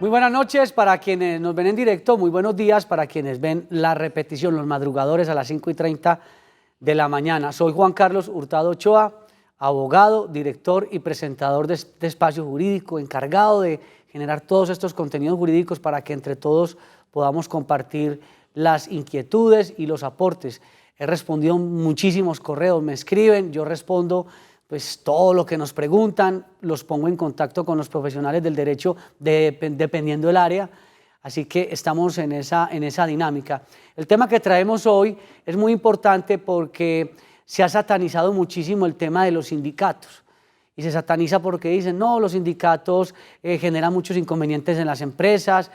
Muy buenas noches para quienes nos ven en directo, muy buenos días para quienes ven la repetición, los madrugadores a las 5:30 de la mañana. Soy Juan Carlos Hurtado Ochoa, abogado, director y presentador de este espacio jurídico, encargado de generar todos estos contenidos jurídicos para que entre todos podamos compartir las inquietudes y los aportes. He respondido muchísimos correos, me escriben, yo respondo pues todo lo que nos preguntan, los pongo en contacto con los profesionales del derecho dependiendo del área, así que estamos en esa dinámica. El tema que traemos hoy es muy importante porque se ha satanizado muchísimo el tema de los sindicatos y se sataniza porque dicen, no, los sindicatos generan muchos inconvenientes en las empresas,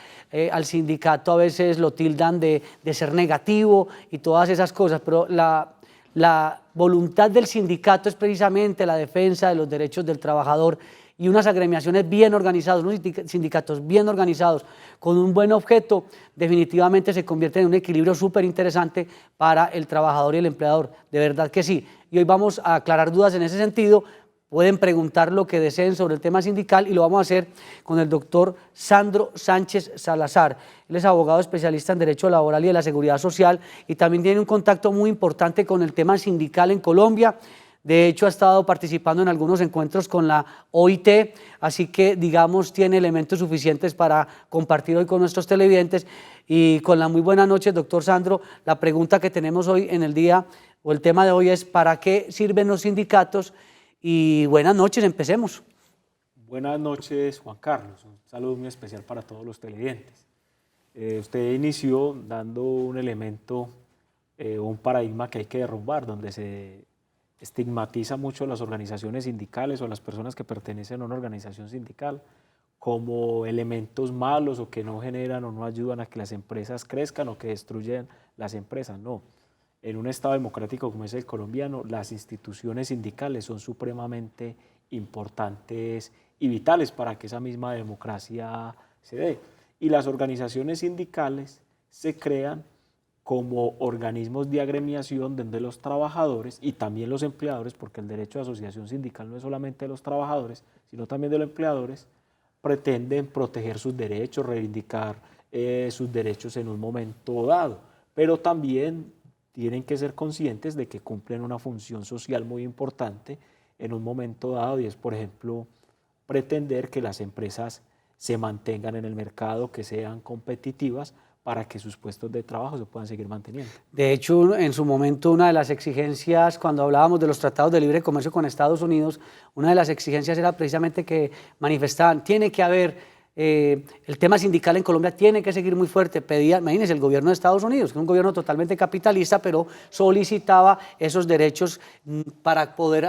al sindicato a veces lo tildan de ser negativo y todas esas cosas, pero la voluntad del sindicato es precisamente la defensa de los derechos del trabajador y unas agremiaciones bien organizadas, unos sindicatos bien organizados con un buen objeto, definitivamente se convierten en un equilibrio súper interesante para el trabajador y el empleador, de verdad que sí. Y hoy vamos a aclarar dudas en ese sentido. Pueden preguntar lo que deseen sobre el tema sindical y lo vamos a hacer con el doctor Sandro Sánchez Salazar. Él es abogado especialista en Derecho Laboral y de la Seguridad Social y también tiene un contacto muy importante con el tema sindical en Colombia. De hecho, ha estado participando en algunos encuentros con la OIT, así que, digamos, tiene elementos suficientes para compartir hoy con nuestros televidentes. Y con la muy buena noche, doctor Sandro, la pregunta que tenemos hoy en el día, o el tema de hoy es, ¿para qué sirven los sindicatos? Y buenas noches, empecemos. Buenas noches, Juan Carlos. Un saludo muy especial para todos los televidentes. Usted inició dando un elemento, un paradigma que hay que derrumbar, donde se estigmatiza mucho las organizaciones sindicales o las personas que pertenecen a una organización sindical como elementos malos o que no generan o no ayudan a que las empresas crezcan o que destruyen las empresas. No. En un Estado democrático como es el colombiano, las instituciones sindicales son supremamente importantes y vitales para que esa misma democracia se dé. Y las organizaciones sindicales se crean como organismos de agremiación donde los trabajadores y también los empleadores, porque el derecho de asociación sindical no es solamente de los trabajadores, sino también de los empleadores, pretenden proteger sus derechos, reivindicar sus derechos en un momento dado, pero también tienen que ser conscientes de que cumplen una función social muy importante en un momento dado y es, por ejemplo, pretender que las empresas se mantengan en el mercado, que sean competitivas para que sus puestos de trabajo se puedan seguir manteniendo. De hecho, en su momento, una de las exigencias, cuando hablábamos de los tratados de libre comercio con Estados Unidos, una de las exigencias era precisamente que manifestaban, tiene que haber el tema sindical en Colombia tiene que seguir muy fuerte. Pedía, imagínense, el gobierno de Estados Unidos, que es un gobierno totalmente capitalista, pero solicitaba esos derechos para poder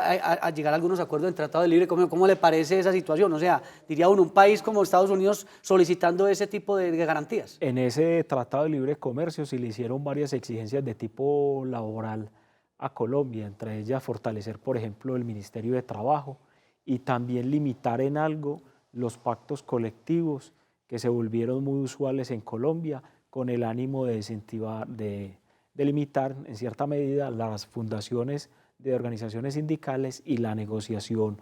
llegar a algunos acuerdos en Tratado de Libre Comercio. ¿Cómo le parece esa situación? O sea, diría uno, un país como Estados Unidos solicitando ese tipo de garantías. En ese Tratado de Libre Comercio se le hicieron varias exigencias de tipo laboral a Colombia, entre ellas fortalecer, por ejemplo, el Ministerio de Trabajo y también limitar en algo los pactos colectivos que se volvieron muy usuales en Colombia con el ánimo de incentivar, de limitar en cierta medida las fundaciones de organizaciones sindicales y la negociación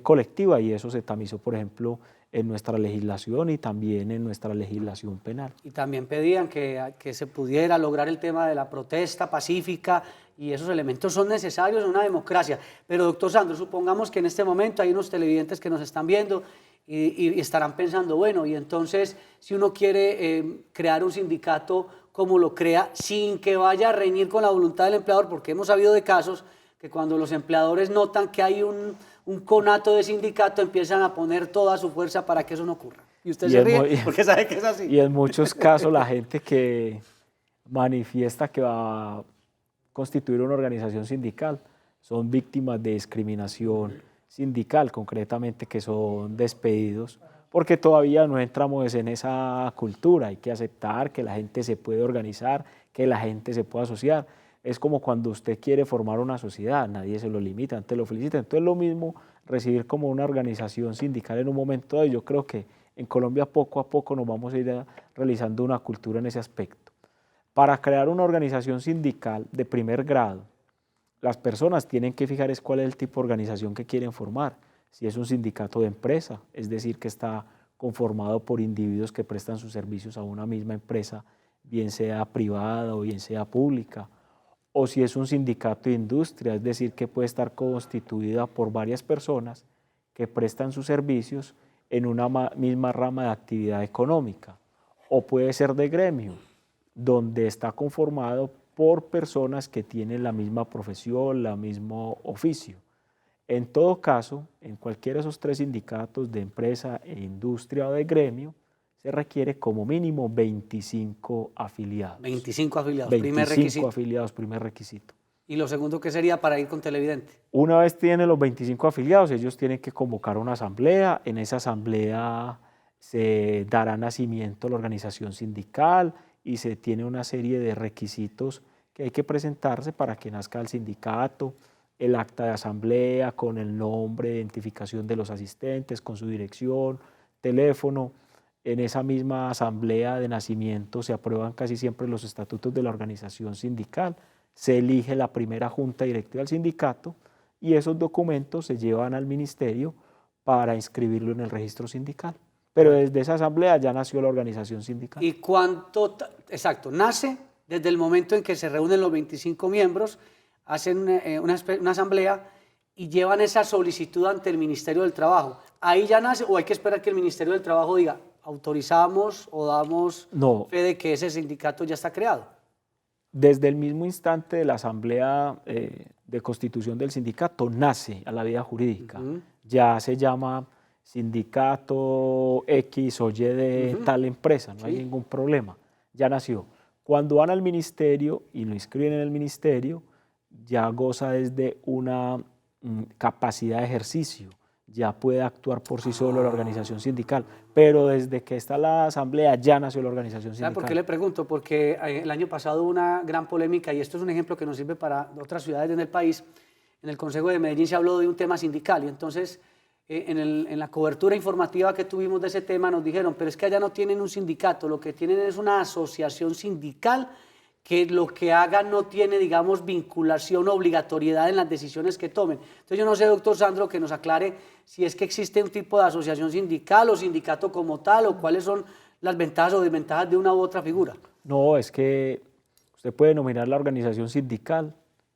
colectiva, y eso se tamizó, por ejemplo, en nuestra legislación y también en nuestra legislación penal. Y también pedían que se pudiera lograr el tema de la protesta pacífica y esos elementos son necesarios en una democracia. Pero doctor Sandro, supongamos que en este momento hay unos televidentes que nos están viendo y estarán pensando, bueno, y entonces si uno quiere crear un sindicato, ¿cómo lo crea? Sin que vaya a reñir con la voluntad del empleador, porque hemos sabido de casos que cuando los empleadores notan que hay un conato de sindicato, empiezan a poner toda su fuerza para que eso no ocurra. Y usted se ríe porque sabe que es así. Y en muchos casos la gente que manifiesta que va a constituir una organización sindical son víctimas de discriminación sindical, concretamente que son despedidos, porque todavía no entramos en esa cultura. Hay que aceptar que la gente se puede organizar, que la gente se puede asociar. Es como cuando usted quiere formar una sociedad, nadie se lo limita, antes lo felicita. Entonces lo mismo recibir como una organización sindical en un momento dado. Yo creo que en Colombia poco a poco nos vamos a ir realizando una cultura en ese aspecto. Para crear una organización sindical de primer grado, las personas tienen que fijar cuál es el tipo de organización que quieren formar. Si es un sindicato de empresa, es decir, que está conformado por individuos que prestan sus servicios a una misma empresa, bien sea privada o bien sea pública, o si es un sindicato de industria, es decir, que puede estar constituida por varias personas que prestan sus servicios en una misma rama de actividad económica, o puede ser de gremio, donde está conformado por personas que tienen la misma profesión, el mismo oficio. En todo caso, en cualquiera de esos tres sindicatos de empresa e industria o de gremio, se requiere como mínimo 25 afiliados. 25 afiliados, 25 primer requisito. afiliados, primer requisito. ¿Y lo segundo qué sería para ir con televidente? Una vez tienen los 25 afiliados, ellos tienen que convocar una asamblea. En esa asamblea se dará nacimiento a la organización sindical y se tiene una serie de requisitos que hay que presentarse para que nazca el sindicato, el acta de asamblea con el nombre, identificación de los asistentes, con su dirección, teléfono. En esa misma asamblea de nacimiento se aprueban casi siempre los estatutos de la organización sindical, se elige la primera junta directiva del sindicato y esos documentos se llevan al ministerio para inscribirlo en el registro sindical. Pero desde esa asamblea ya nació la organización sindical. ¿Y cuánto? Exacto, nace desde el momento en que se reúnen los 25 miembros, hacen una asamblea y llevan esa solicitud ante el Ministerio del Trabajo. ¿Ahí ya nace o hay que esperar que el Ministerio del Trabajo diga, autorizamos o damos fe de que ese sindicato ya está creado? Desde el mismo instante de la asamblea de constitución del sindicato nace a la vida jurídica. Ya se llama sindicato X o Y de tal empresa, no hay ningún problema, ya nació. Cuando van al ministerio y lo inscriben en el ministerio, ya goza desde una capacidad de ejercicio, ya puede actuar por sí solo la organización sindical, pero desde que está la asamblea ya nació la organización sindical. ¿Sabe por qué le pregunto? Porque el año pasado hubo una gran polémica, y esto es un ejemplo que nos sirve para otras ciudades en el país. En el Consejo de Medellín se habló de un tema sindical, y entonces en la cobertura informativa que tuvimos de ese tema nos dijeron, pero es que allá no tienen un sindicato, lo que tienen es una asociación sindical que lo que hagan no tiene, digamos, vinculación o obligatoriedad en las decisiones que tomen. Entonces yo no sé, doctor Sandro, que nos aclare si es que existe un tipo de asociación sindical o sindicato como tal, o cuáles son las ventajas o desventajas de una u otra figura. No, es que usted puede denominar la organización sindical,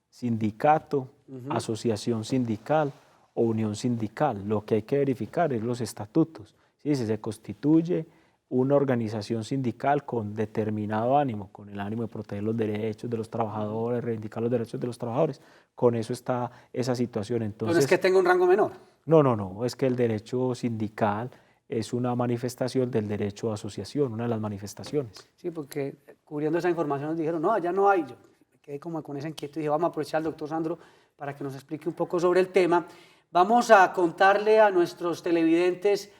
sindicato, asociación sindical o unión sindical. Lo que hay que verificar es los estatutos. ¿Sí? Si se constituye una organización sindical con determinado ánimo, con el ánimo de proteger los derechos de los trabajadores, reivindicar los derechos de los trabajadores, con eso está esa situación. Entonces, ¿no es que tenga un rango menor? No, es que el derecho sindical es una manifestación del derecho a asociación, una de las manifestaciones. Sí, porque cubriendo esa información nos dijeron, no, allá no hay. Yo me quedé como con esa inquietud y dije, vamos a aprovechar al doctor Sandro para que nos explique un poco sobre el tema. Vamos a contarle a nuestros televidentes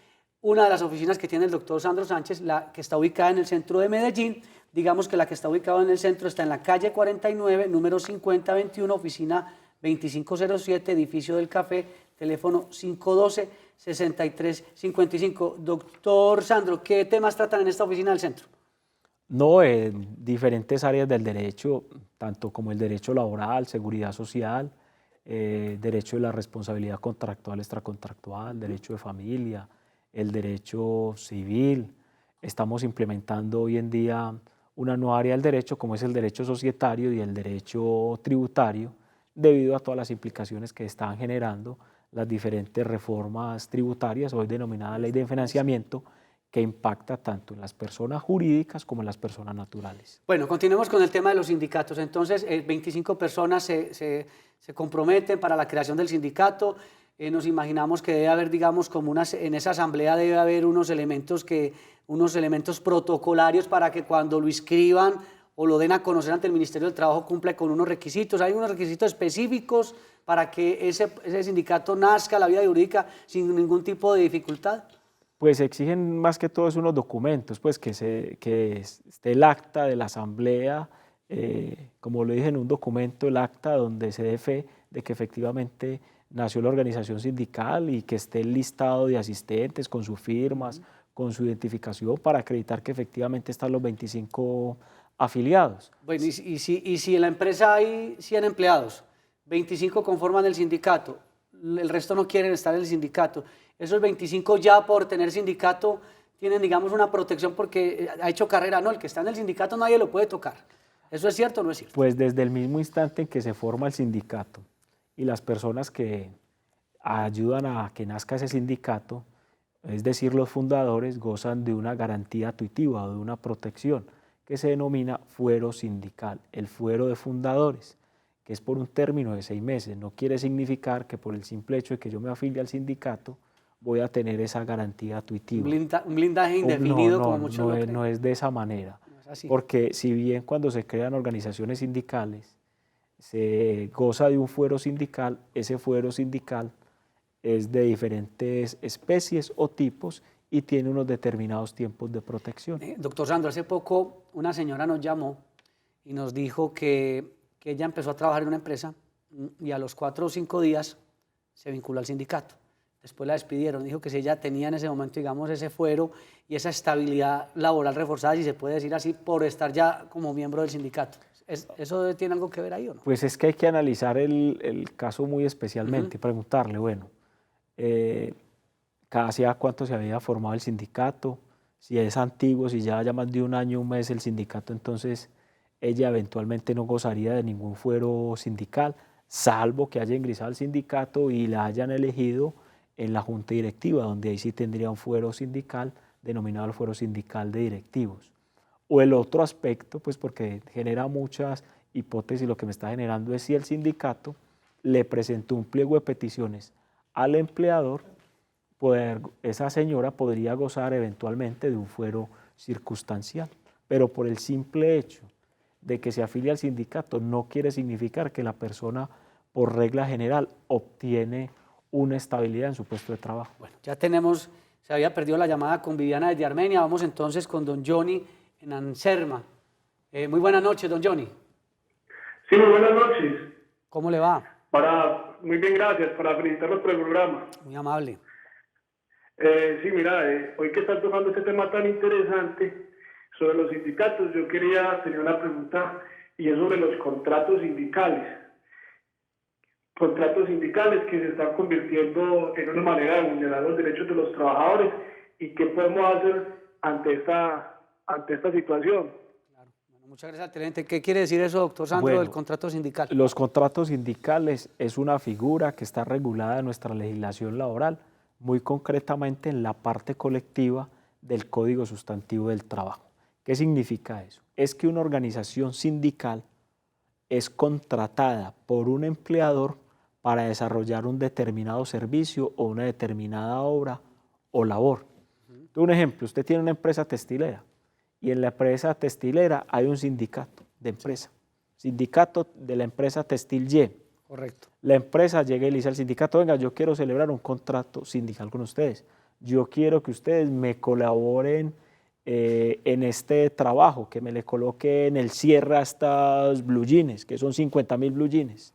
una de las oficinas que tiene el doctor Sandro Sánchez, la que está ubicada en el centro de Medellín. Digamos que la que está ubicada en el centro está en la calle 49, número 5021, oficina 2507, edificio del Café, teléfono 512-6355. Doctor Sandro, ¿qué temas tratan en esta oficina del centro? No, en diferentes áreas del derecho, tanto como el derecho laboral, seguridad social, derecho de la responsabilidad contractual, extracontractual, derecho de familia, el derecho civil. Estamos implementando hoy en día una nueva área del derecho, como es el derecho societario y el derecho tributario, debido a todas las implicaciones que están generando las diferentes reformas tributarias, hoy denominada ley de financiamiento, que impacta tanto en las personas jurídicas como en las personas naturales. Bueno, continuemos con el tema de los sindicatos. Entonces, 25 personas se comprometen para la creación del sindicato. Nos imaginamos que debe haber, digamos, como en esa asamblea debe haber unos elementos protocolarios para que cuando lo inscriban o lo den a conocer ante el Ministerio del Trabajo cumpla con unos requisitos. ¿Hay unos requisitos específicos para que ese sindicato nazca a la vida jurídica sin ningún tipo de dificultad? Pues exigen más que todo unos documentos, pues que esté el acta de la asamblea, como lo dije en un documento, el acta donde se dé fe de que efectivamente nació la organización sindical y que esté el listado de asistentes con sus firmas, con su identificación para acreditar que efectivamente están los 25 afiliados. Bueno, y si en la empresa hay 100 empleados, 25 conforman el sindicato, el resto no quieren estar en el sindicato. Esos 25 ya por tener sindicato tienen, digamos, una protección porque ha hecho carrera. No, el que está en el sindicato nadie lo puede tocar. ¿Eso es cierto o no es cierto? Pues desde el mismo instante en que se forma el sindicato y las personas que ayudan a que nazca ese sindicato, es decir, los fundadores, gozan de una garantía tuitiva o de una protección que se denomina fuero sindical, el fuero de fundadores, que es por un término de 6 meses. No quiere significar que por el simple hecho de que yo me afilie al sindicato voy a tener esa garantía tuitiva. Un blindaje indefinido, no, como muchos lo creen. no es de esa manera, No es así. porque si bien cuando se crean organizaciones sindicales se goza de un fuero sindical, ese fuero sindical es de diferentes especies o tipos y tiene unos determinados tiempos de protección. Doctor Sandro, hace poco una señora nos llamó y nos dijo que ella empezó a trabajar en una empresa y a los 4 o 5 días se vinculó al sindicato. Después la despidieron, dijo que si ella tenía en ese momento, digamos, ese fuero y esa estabilidad laboral reforzada, si se puede decir así, por estar ya como miembro del sindicato. ¿Eso tiene algo que ver ahí o no? Pues es que hay que analizar el caso muy especialmente, preguntarle, bueno, cada cuánto se había formado el sindicato, si es antiguo, si ya más de un año, un mes el sindicato, entonces ella eventualmente no gozaría de ningún fuero sindical, salvo que haya ingresado al sindicato y la hayan elegido en la junta directiva, donde ahí sí tendría un fuero sindical, denominado el fuero sindical de directivos. O el otro aspecto, pues porque genera muchas hipótesis, lo que me está generando es si el sindicato le presentó un pliego de peticiones al empleador, esa señora podría gozar eventualmente de un fuero circunstancial, pero por el simple hecho de que se afilia al sindicato no quiere significar que la persona por regla general obtiene una estabilidad en su puesto de trabajo. Bueno, ya tenemos, se había perdido la llamada con Viviana desde Armenia, vamos entonces con don Johnny en Anserma. Muy buenas noches, don Johnny. Sí, muy buenas noches. ¿Cómo le va? Muy bien, gracias, para felicitarlos por el programa. Muy amable. Sí, mira, hoy que están tocando este tema tan interesante sobre los sindicatos, yo tenía una pregunta y es sobre los contratos sindicales. Contratos sindicales que se están convirtiendo en una manera de vulnerar los derechos de los trabajadores y qué podemos hacer ante esta situación. Claro. Bueno, muchas gracias, teniente. ¿Qué quiere decir eso, doctor Sandro, del contrato sindical? Los contratos sindicales es una figura que está regulada en nuestra legislación laboral, muy concretamente en la parte colectiva del Código Sustantivo del Trabajo. ¿Qué significa eso? Es que una organización sindical es contratada por un empleador para desarrollar un determinado servicio o una determinada obra o labor. Un ejemplo, usted tiene una empresa textilera y en la empresa textilera hay un sindicato de empresa, sindicato de la empresa textil Y. Correcto. La empresa llega y le dice al sindicato, venga, yo quiero celebrar un contrato sindical con ustedes, yo quiero que ustedes me colaboren en este trabajo, que me le coloquen el cierre a estas blue jeans, que son 50.000 blue jeans,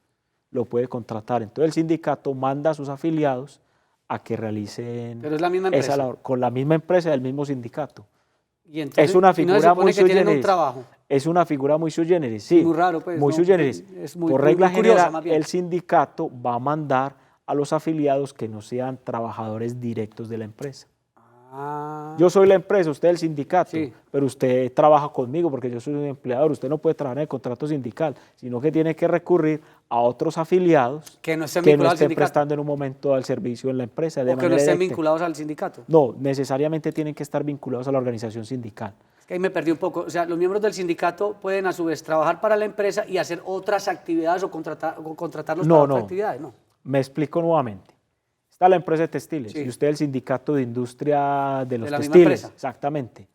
lo puede contratar. Entonces el sindicato manda a sus afiliados a que realicen Pero es la misma empresa. esa labor, con la misma empresa del mismo sindicato. Y entonces, es una figura muy sui generis. Trabajo. Es una figura muy sui generis, sí. Muy raro, pues. Muy no, sui generis. Por regla curiosa, general, el sindicato va a mandar a los afiliados que no sean trabajadores directos de la empresa. Yo soy la empresa, usted es el sindicato, sí, pero usted trabaja conmigo porque yo soy un empleador. Usted no puede trabajar en el contrato sindical, sino que tiene que recurrir a otros afiliados que no estén prestando en un momento al servicio en la empresa. O que no estén vinculados al sindicato. No, necesariamente tienen que estar vinculados a la organización sindical. Es que ahí me perdí un poco. O sea, los miembros del sindicato pueden a su vez trabajar para la empresa y hacer otras actividades o contratarlos para otras actividades, ¿no? Me explico nuevamente. Está la empresa de textiles y usted el sindicato de industria de los textiles. Exactamente.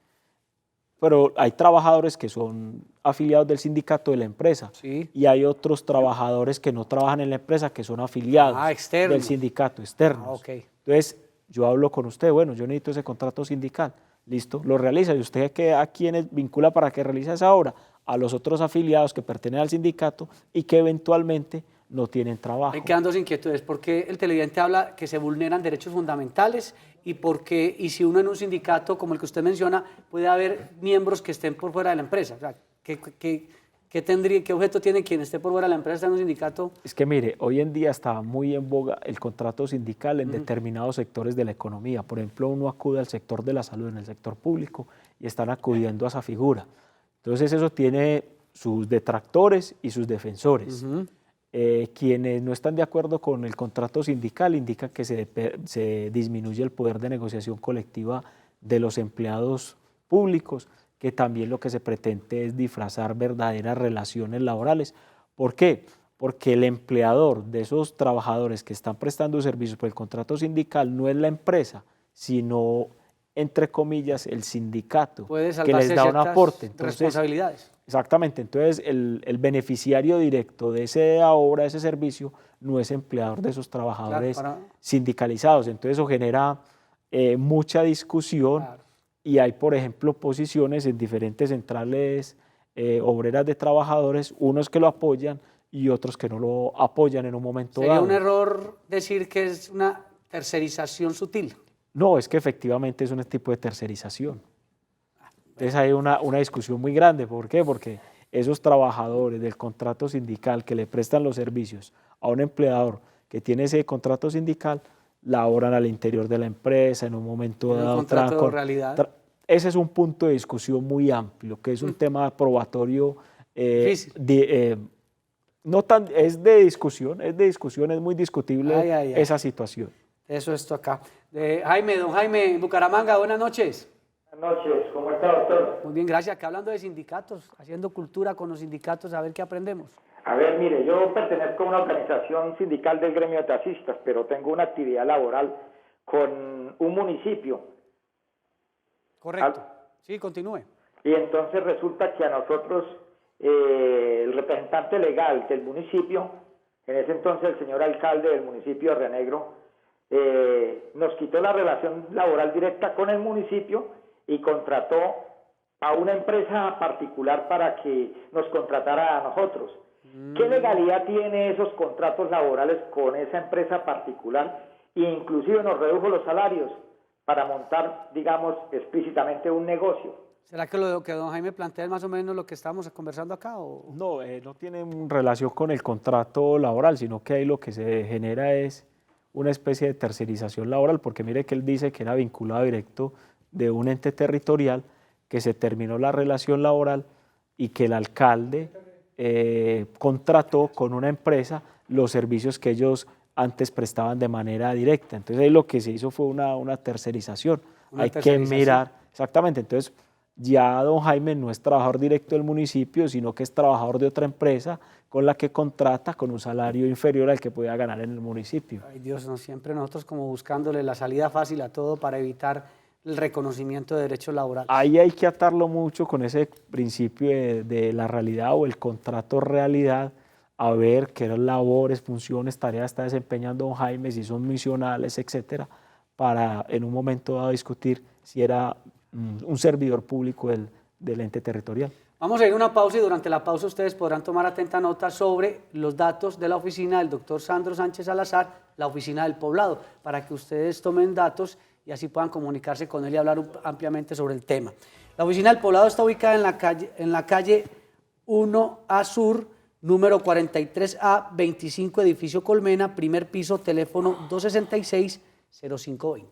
Pero hay trabajadores que son afiliados del sindicato de la empresa y hay otros trabajadores que no trabajan en la empresa que son afiliados del sindicato, externos. Entonces, yo hablo con usted, bueno, yo necesito ese contrato sindical. Listo, lo realiza. ¿Y usted a quiénes vincula para que realice esa obra? A los otros afiliados que pertenecen al sindicato y que eventualmente no tienen trabajo. Me quedan dos inquietudes. ¿Por qué el televidente habla que se vulneran derechos fundamentales? Y si uno en un sindicato, como el que usted menciona, puede haber miembros que estén por fuera de la empresa. O sea, ¿Qué objeto tiene quien esté por fuera de la empresa en un sindicato? Es que mire, hoy en día está muy en boga el contrato sindical en determinados sectores de la economía. Por ejemplo, uno acude al sector de la salud, en el sector público, y están acudiendo a esa figura. Entonces eso tiene sus detractores y sus defensores. Quienes no están de acuerdo con el contrato sindical indican que se disminuye el poder de negociación colectiva de los empleados públicos, que también lo que se pretende es disfrazar verdaderas relaciones laborales. ¿Por qué? Porque el empleador de esos trabajadores que están prestando servicios por el contrato sindical no es la empresa, sino, entre comillas, el sindicato, que les da un aporte. Entonces, responsabilidades. Exactamente, entonces el beneficiario directo de esa obra, de ese servicio, no es empleador de esos trabajadores sindicalizados. Entonces eso genera mucha discusión. Y hay, por ejemplo, posiciones en diferentes centrales obreras de trabajadores, unos que lo apoyan y otros que no lo apoyan en un momento dado. ¿Sería un error decir que es una tercerización sutil? No, es que efectivamente es un tipo de tercerización. Entonces hay una discusión muy grande. ¿Por qué? Porque esos trabajadores del contrato sindical que le prestan los servicios a un empleador que tiene ese contrato sindical, laboran al interior de la empresa en un momento dado. ¿Contrato de realidad? Ese es un punto de discusión muy amplio, que es un tema probatorio. No tan, es de discusión, es muy discutible esa situación. Eso es esto acá. Jaime, don Jaime, Bucaramanga, buenas noches. Buenas noches, ¿cómo está, doctor? Muy bien, gracias. Acá hablando de sindicatos, haciendo cultura con los sindicatos, a ver qué aprendemos. A ver, mire, yo pertenezco a una organización sindical del gremio de taxistas, pero tengo una actividad laboral con un municipio. Correcto. Sí, continúe. Y entonces resulta que a nosotros, el representante legal del municipio, en ese entonces el señor alcalde del municipio de Río Negro, nos quitó la relación laboral directa con el municipio y contrató a una empresa particular para que nos contratara a nosotros. ¿Qué legalidad tiene esos contratos laborales con esa empresa particular? E inclusive nos redujo los salarios para montar, digamos, explícitamente un negocio. ¿Será que lo que don Jaime plantea es más o menos lo que estamos conversando acá? No, no tiene relación con el contrato laboral, sino que ahí lo que se genera es una especie de tercerización laboral, porque mire que él dice que era vinculado directo de un ente territorial, que se terminó la relación laboral y que el alcalde contrató con una empresa los servicios que ellos antes prestaban de manera directa. Entonces ahí lo que se hizo fue una tercerización. Hay que mirar, exactamente, entonces ya don Jaime no es trabajador directo del municipio, sino que es trabajador de otra empresa con la que contrata con un salario inferior al que podía ganar en el municipio. Ay Dios, no, siempre nosotros como buscándole la salida fácil a todo para evitar el reconocimiento de derechos laborales. Ahí hay que atarlo mucho con ese principio de la realidad o el contrato realidad, a ver qué labores, funciones, tareas está desempeñando don Jaime, si son misionales, etcétera, para en un momento dado discutir si era un servidor público del ente territorial. Vamos a ir a una pausa y durante la pausa ustedes podrán tomar atenta nota sobre los datos de la oficina del doctor Sandro Sánchez Salazar, la oficina del poblado, para que ustedes tomen datos y así puedan comunicarse con él y hablar ampliamente sobre el tema. La oficina del poblado está ubicada en la calle 1A Sur, número 43A, 25, edificio Colmena, primer piso, teléfono 266-0520.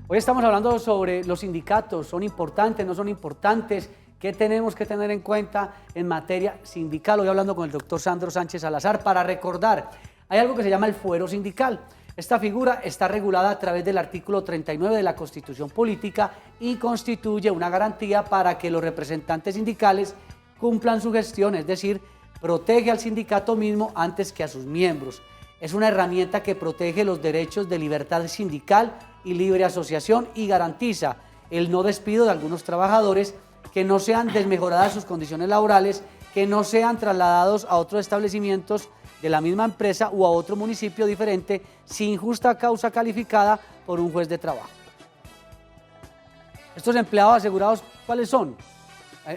Hoy estamos hablando sobre los sindicatos, ¿son importantes, no son importantes? ¿Qué tenemos que tener en cuenta en materia sindical? Hoy hablando con el doctor Sandro Sánchez Salazar para recordar, hay algo que se llama el fuero sindical. Esta figura está regulada a través del artículo 39 de la Constitución Política y constituye una garantía para que los representantes sindicales cumplan su gestión, es decir, protege al sindicato mismo antes que a sus miembros. Es una herramienta que protege los derechos de libertad sindical y libre asociación y garantiza el no despido de algunos trabajadores, que no sean desmejoradas sus condiciones laborales, que no sean trasladados a otros establecimientos de la misma empresa o a otro municipio diferente sin justa causa calificada por un juez de trabajo. Estos empleados asegurados, ¿cuáles son?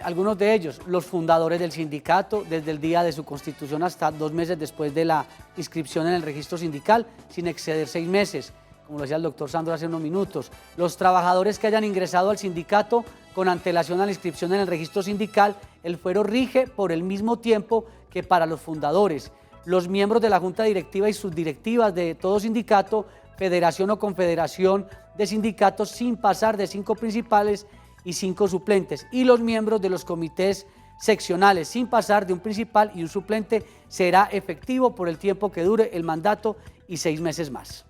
Algunos de ellos, los fundadores del sindicato, desde el día de su constitución hasta 2 meses después de la inscripción en el registro sindical, sin exceder 6 meses, como lo decía el doctor Sandro hace unos minutos. Los trabajadores que hayan ingresado al sindicato con antelación a la inscripción en el registro sindical, el fuero rige por el mismo tiempo que para los fundadores. Los miembros de la junta directiva y subdirectivas de todo sindicato, federación o confederación de sindicatos, sin pasar de 5 principales y 5 suplentes, y los miembros de los comités seccionales, sin pasar de un principal y un suplente, será efectivo por el tiempo que dure el mandato y 6 meses más.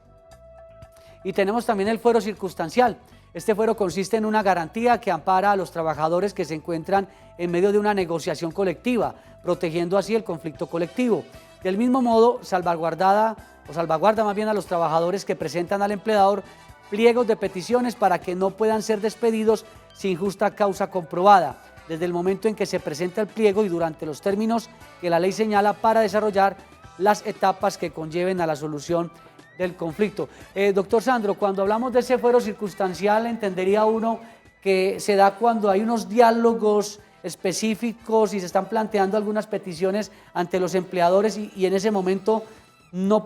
Y tenemos también el fuero circunstancial. Este fuero consiste en una garantía que ampara a los trabajadores que se encuentran en medio de una negociación colectiva, protegiendo así el conflicto colectivo. Del mismo modo, salvaguarda más bien a los trabajadores que presentan al empleador pliegos de peticiones para que no puedan ser despedidos sin justa causa comprobada, desde el momento en que se presenta el pliego y durante los términos que la ley señala para desarrollar las etapas que conlleven a la solución del conflicto. Doctor Sandro, cuando hablamos de ese fuero circunstancial, entendería uno que se da cuando hay unos diálogos específicos y se están planteando algunas peticiones ante los empleadores y en ese momento no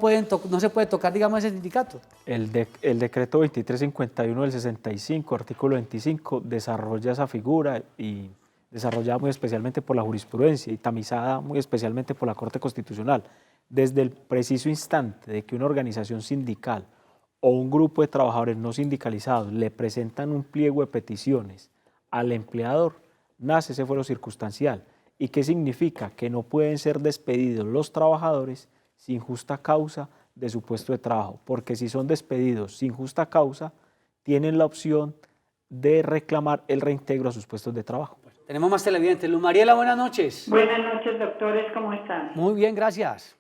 se puede tocar, digamos, ese sindicato. El decreto 2351 del 65, artículo 25, desarrolla esa figura y desarrollada muy especialmente por la jurisprudencia y tamizada muy especialmente por la Corte Constitucional. Desde el preciso instante de que una organización sindical o un grupo de trabajadores no sindicalizados le presentan un pliego de peticiones al empleador, nace ese fuero circunstancial. ¿Y qué significa? Que no pueden ser despedidos los trabajadores sin justa causa de su puesto de trabajo, porque si son despedidos sin justa causa, tienen la opción de reclamar el reintegro a sus puestos de trabajo. Tenemos más televidentes. Luz Mariela, buenas noches. Buenas noches, doctores, ¿cómo están? Muy bien, gracias.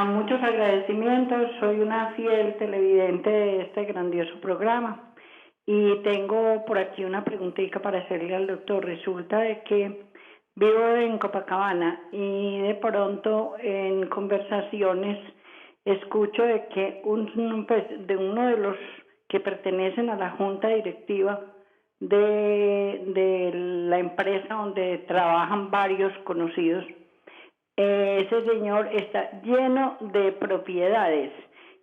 Muchos agradecimientos, soy una fiel televidente de este grandioso programa y tengo por aquí una preguntita para hacerle al doctor. Resulta de que vivo en Copacabana y de pronto en conversaciones escucho de que de uno de los que pertenecen a la junta directiva de la empresa donde trabajan varios conocidos, ese señor está lleno de propiedades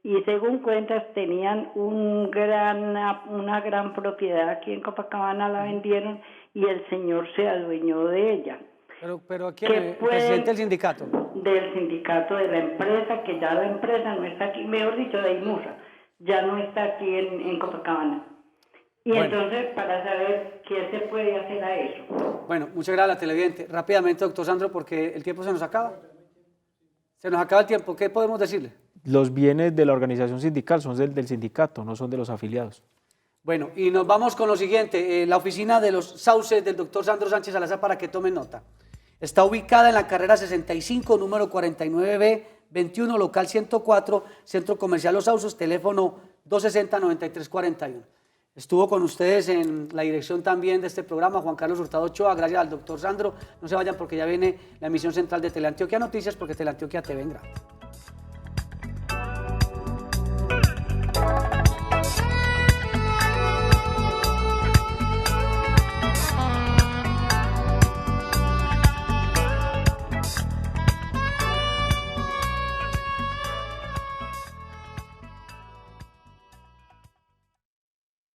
y según cuentas tenían una gran propiedad aquí en Copacabana, la vendieron y el señor se adueñó de ella. Pero ¿quién? ¿El presidente del sindicato? Del sindicato de la empresa, que ya la empresa no está aquí, mejor dicho, de IMUSA, ya no está aquí en Copacabana. Y bueno, entonces, para saber qué se puede hacer a eso. Bueno, muchas gracias a la televidente. Rápidamente, doctor Sandro, porque el tiempo se nos acaba. Se nos acaba el tiempo. ¿Qué podemos decirle? Los bienes de la organización sindical son del sindicato, no son de los afiliados. Bueno, y nos vamos con lo siguiente. La oficina de los sauces del doctor Sandro Sánchez Salazar, para que tomen nota. Está ubicada en la carrera 65, número 49B, 21, local 104, Centro Comercial Los Sauces, teléfono 260-9341. Estuvo con ustedes en la dirección también de este programa Juan Carlos Hurtado Ochoa, gracias al doctor Sandro. No se vayan porque ya viene la emisión central de Teleantioquia Noticias, porque Teleantioquia TV en grande.